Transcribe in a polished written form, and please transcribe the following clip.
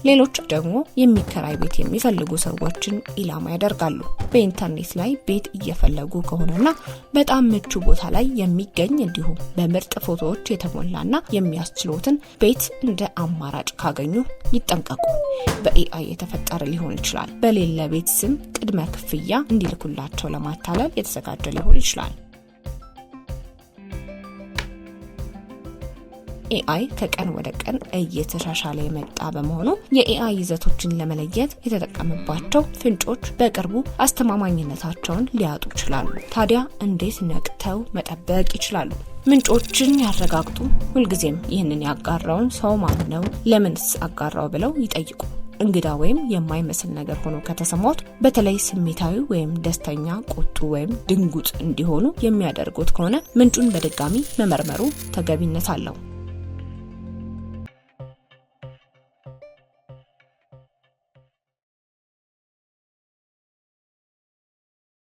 ሌሎች ደግሞ የሚከራይ ቤት የሚፈልጉ ሰዎችን ኢላማ ያደርጋሉ። በኢንተርኔት ላይ ቤት እየፈለጉ ከሆነና በጣም ምቹ ቦታ ላይ የሚገኝ እንዲሁም በምርጥ ፎቶዎች የተሞላና የሚያስችሉትን ቤት እንደ አማራጭ ካገኙ ይጠንቀቁ። በኤአይ የተፈጠረ ሊሆን ይችላል። በሌለ ቤት ስም ቅድመ ክፍያ እንዲልኩላቸው ለማታለል የተዘጋጀ ሊሆን ይችላል። ኤአይ ከቀን ወደ ቀን እየተሻሻለ የመጣ በመሆኑ የኤአይ ይዘቶችን ለመለየት የተጠቀመባቸው ፍንጮች በቅርቡ አስተማማኝነታቸውን ሊያጡ ይችላሉ። ታዲያ እንዴት ነቅተው መጠበቅ ይችላሉ? ምንጮችን ያረጋግጡ። ሁልጊዜም ይህንን ያጋራውን ሰው ማን ነው፣ ለምንስ አጋራው ብለው ይጠይቁ። እንግዳ ወይም የማይመስል ነገር ሆኖ ከተሰማዎት በተለይ ስሜታዊ ወይም ደስተኛ፣ ቁጡ ወይም ድንጉጥ እንዲሆኑ የሚያደርጉት ከሆነ ምንጩን በድጋሚ መመርመሩ ተገቢነት አለው።